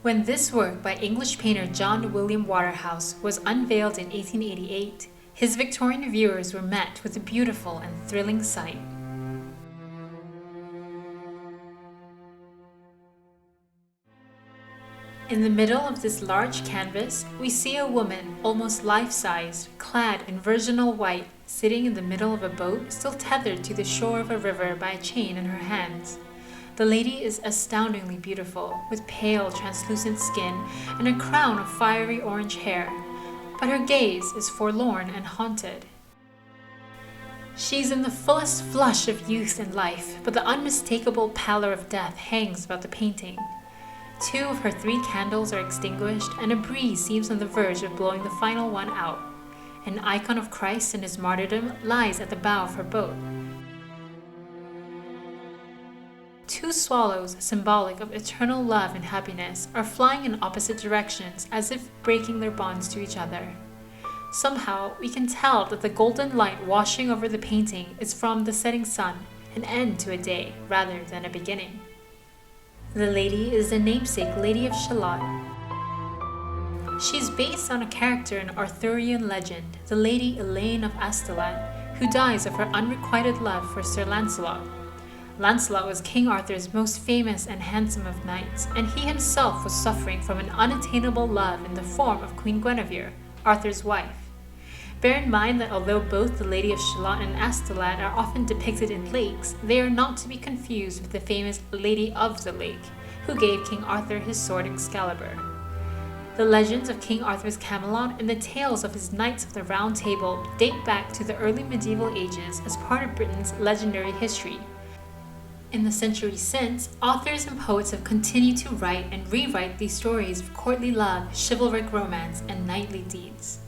When this work by English painter John William Waterhouse was unveiled in 1888, his Victorian viewers were met with a beautiful and thrilling sight. In the middle of this large canvas, we see a woman, almost life-sized, clad in virginal white, sitting in the middle of a boat still tethered to the shore of a river by a chain in her hands. The lady is astoundingly beautiful, with pale, translucent skin and a crown of fiery orange hair, but her gaze is forlorn and haunted. She's in the fullest flush of youth and life, but the unmistakable pallor of death hangs about the painting. 2 of her 3 candles are extinguished, and a breeze seems on the verge of blowing the final one out. An icon of Christ and his martyrdom lies at the bow of her boat. 2 swallows, symbolic of eternal love and happiness, are flying in opposite directions as if breaking their bonds to each other. Somehow, we can tell that the golden light washing over the painting is from the setting sun, an end to a day rather than a beginning. The lady is the namesake Lady of Shalott. She is based on a character in Arthurian legend, the Lady Elaine of Astolat, who dies of her unrequited love for Sir Lancelot. Lancelot was King Arthur's most famous and handsome of knights, and he himself was suffering from an unattainable love in the form of Queen Guinevere, Arthur's wife. Bear in mind that although both the Lady of Shalott and Astolat are often depicted in lakes, they are not to be confused with the famous Lady of the Lake, who gave King Arthur his sword Excalibur. The legends of King Arthur's Camelot and the tales of his Knights of the Round Table date back to the early medieval ages as part of Britain's legendary history. In the centuries since, authors and poets have continued to write and rewrite these stories of courtly love, chivalric romance, and knightly deeds.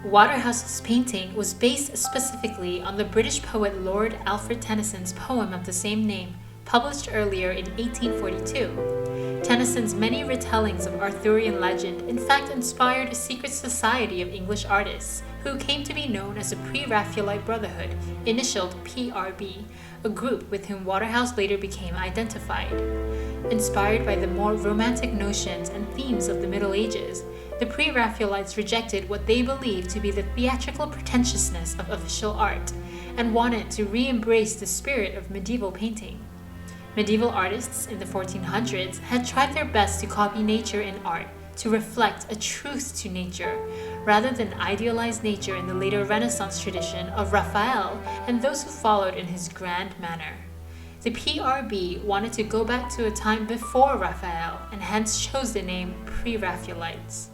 Waterhouse's painting was based specifically on the British poet Lord Alfred Tennyson's poem of the same name, published earlier in 1842. Tennyson's many retellings of Arthurian legend in fact inspired a secret society of English artists, who came to be known as the Pre-Raphaelite Brotherhood, initialed PRB, a group with whom Waterhouse later became identified. Inspired by the more romantic notions and themes of the Middle Ages, the Pre-Raphaelites rejected what they believed to be the theatrical pretentiousness of official art, and wanted to re-embrace the spirit of medieval painting. Medieval artists in the 1400s had tried their best to copy nature in art, to reflect a truth to nature, rather than idealize nature in the later Renaissance tradition of Raphael and those who followed in his grand manner. The PRB wanted to go back to a time before Raphael, and hence chose the name Pre-Raphaelites.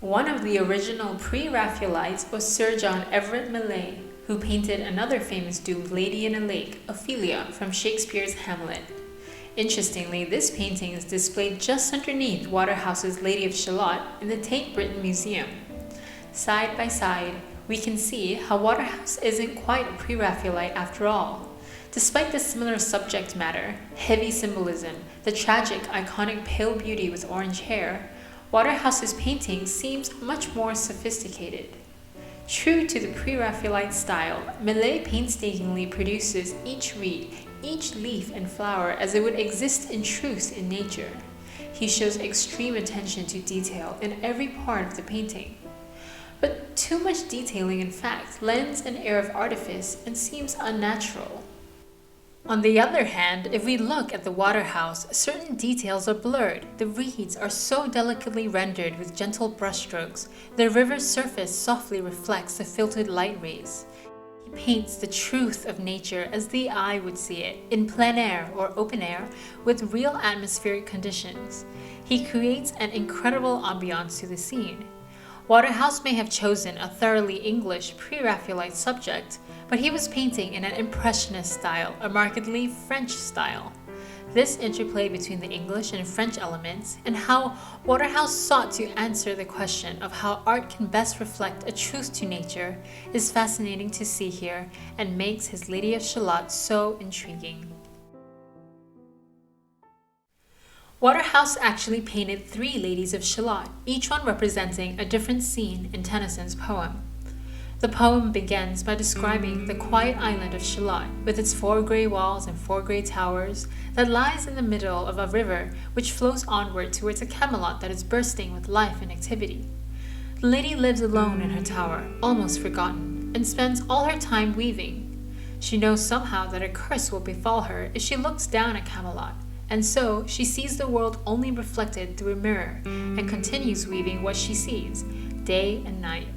One of the original Pre-Raphaelites was Sir John Everett Millais, who painted another famous doomed lady in a lake, Ophelia, from Shakespeare's Hamlet. Interestingly, this painting is displayed just underneath Waterhouse's Lady of Shalott in the Tate Britain Museum. Side by side, we can see how Waterhouse isn't quite a Pre-Raphaelite after all. Despite the similar subject matter, heavy symbolism, the tragic, iconic pale beauty with orange hair, Waterhouse's painting seems much more sophisticated. True to the Pre-Raphaelite style, Millais painstakingly produces each reed, each leaf and flower as it would exist in truth in nature. He shows extreme attention to detail in every part of the painting. But too much detailing, in fact, lends an air of artifice and seems unnatural. On the other hand, if we look at the Waterhouse, certain details are blurred. The reeds are so delicately rendered with gentle brushstrokes. The river's surface softly reflects the filtered light rays. He paints the truth of nature as the eye would see it, in plein air or open air, with real atmospheric conditions. He creates an incredible ambiance to the scene. Waterhouse may have chosen a thoroughly English Pre-Raphaelite subject, but he was painting in an Impressionist style, a markedly French style. This interplay between the English and French elements, and how Waterhouse sought to answer the question of how art can best reflect a truth to nature, is fascinating to see here and makes his Lady of Shalott so intriguing. Waterhouse actually painted 3 Ladies of Shalott, each one representing a different scene in Tennyson's poem. The poem begins by describing the quiet island of Shalott, with its 4 grey walls and 4 grey towers, that lies in the middle of a river which flows onward towards a Camelot that is bursting with life and activity. The lady lives alone in her tower, almost forgotten, and spends all her time weaving. She knows somehow that a curse will befall her if she looks down at Camelot, and so she sees the world only reflected through a mirror, and continues weaving what she sees, day and night.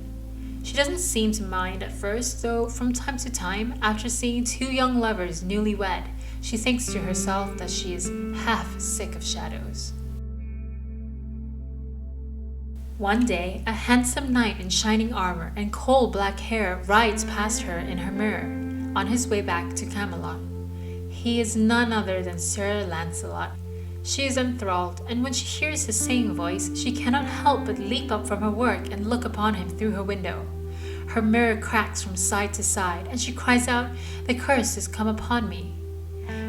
She doesn't seem to mind at first, though from time to time, after seeing 2 young lovers newly wed, she thinks to herself that she is half sick of shadows. One day, a handsome knight in shining armor and coal black hair rides past her in her mirror, on his way back to Camelot. He is none other than Sir Lancelot. She is enthralled, and when she hears his singing voice, she cannot help but leap up from her work and look upon him through her window. Her mirror cracks from side to side, and she cries out, "The curse has come upon me."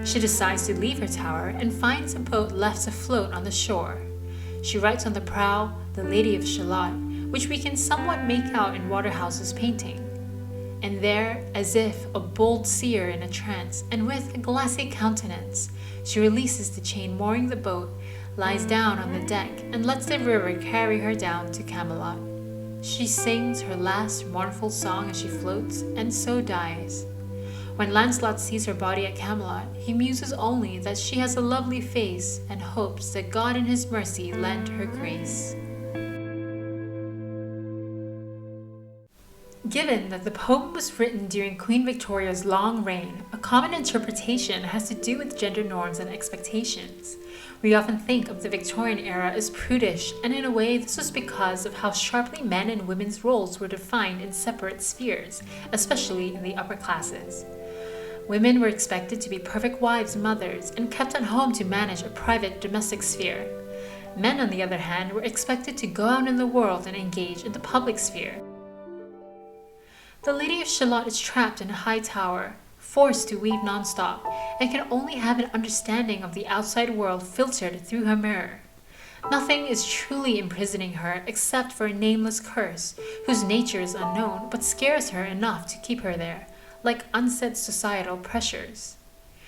She decides to leave her tower and finds a boat left afloat on the shore. She writes on the prow, "The Lady of Shalott," which we can somewhat make out in Waterhouse's painting. And there, as if a bold seer in a trance, and with a glassy countenance, she releases the chain mooring the boat, lies down on the deck, and lets the river carry her down to Camelot. She sings her last mournful song as she floats, and so dies. When Lancelot sees her body at Camelot, he muses only that she has a lovely face, and hopes that God in his mercy lend her grace. Given that the poem was written during Queen Victoria's long reign, a common interpretation has to do with gender norms and expectations. We often think of the Victorian era as prudish, and in a way this was because of how sharply men and women's roles were defined in separate spheres, especially in the upper classes. Women were expected to be perfect wives and mothers, and kept at home to manage a private domestic sphere. Men, on the other hand, were expected to go out in the world and engage in the public sphere. The Lady of Shalott is trapped in a high tower, forced to weave non-stop, and can only have an understanding of the outside world filtered through her mirror. Nothing is truly imprisoning her except for a nameless curse, whose nature is unknown but scares her enough to keep her there, like unsaid societal pressures.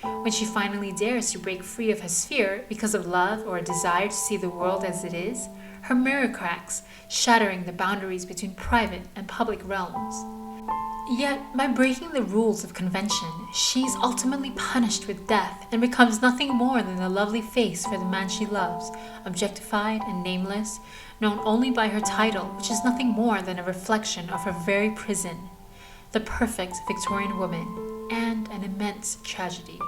When she finally dares to break free of her sphere because of love or a desire to see the world as it is, her mirror cracks, shattering the boundaries between private and public realms. Yet, by breaking the rules of convention, she is ultimately punished with death and becomes nothing more than a lovely face for the man she loves, objectified and nameless, known only by her title, which is nothing more than a reflection of her very prison, the perfect Victorian woman, and an immense tragedy.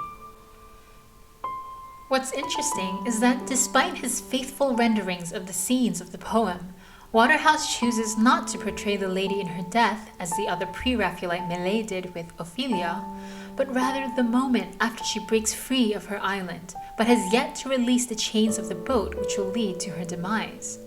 What's interesting is that despite his faithful renderings of the scenes of the poem, Waterhouse chooses not to portray the lady in her death as the other pre-Raphaelite Millet did with Ophelia, but rather the moment after she breaks free of her island, but has yet to release the chains of the boat which will lead to her demise.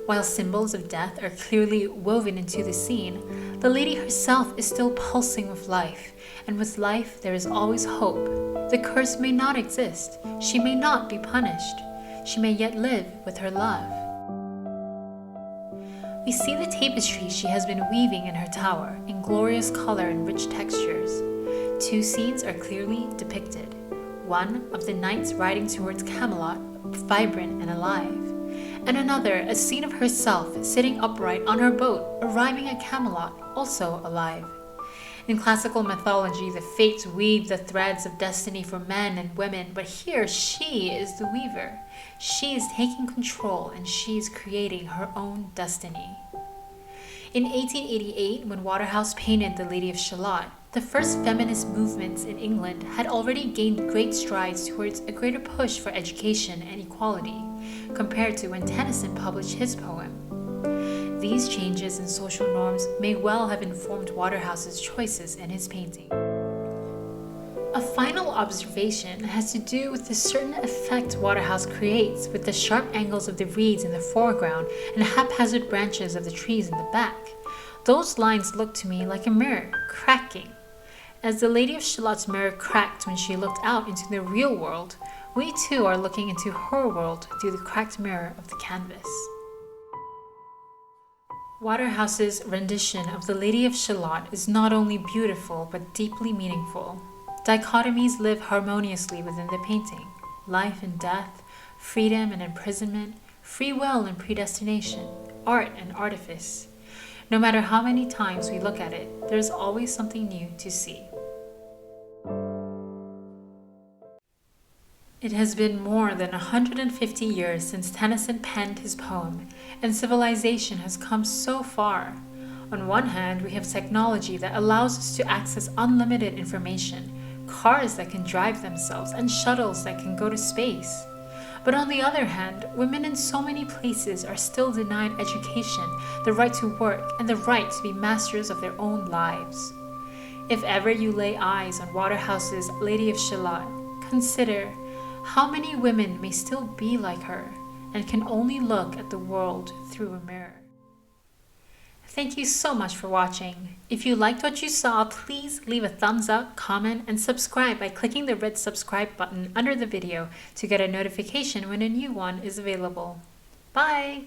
While symbols of death are clearly woven into the scene, the lady herself is still pulsing with life, and with life there is always hope. The curse may not exist, she may not be punished, she may yet live with her love. We see the tapestry she has been weaving in her tower in glorious color and rich textures. 2 scenes are clearly depicted. One of the knights riding towards Camelot, vibrant and alive, and another a scene of herself sitting upright on her boat, arriving at Camelot, also alive. In classical mythology, the fates weave the threads of destiny for men and women, but here she is the weaver. She is taking control and she is creating her own destiny. In 1888, when Waterhouse painted The Lady of Shalott, the first feminist movements in England had already gained great strides towards a greater push for education and equality, compared to when Tennyson published his poem. These changes in social norms may well have informed Waterhouse's choices in his painting. A final observation has to do with the certain effect Waterhouse creates with the sharp angles of the reeds in the foreground and haphazard branches of the trees in the back. Those lines look to me like a mirror, cracking. As the Lady of Shalott's mirror cracked when she looked out into the real world, we too are looking into her world through the cracked mirror of the canvas. Waterhouse's rendition of the Lady of Shalott is not only beautiful but deeply meaningful. Dichotomies live harmoniously within the painting: life and death, freedom and imprisonment, free will and predestination, art and artifice. No matter how many times we look at it, there's always something new to see. It has been more than 150 years since Tennyson penned his poem, and civilization has come so far. On one hand, we have technology that allows us to access unlimited information, cars that can drive themselves, and shuttles that can go to space. But on the other hand, women in so many places are still denied education, the right to work, and the right to be masters of their own lives. If ever you lay eyes on Waterhouse's Lady of Shalott, consider how many women may still be like her and can only look at the world through a mirror. Thank you so much for watching. If you liked what you saw, please leave a thumbs up, comment, and subscribe by clicking the red subscribe button under the video to get a notification when a new one is available. Bye!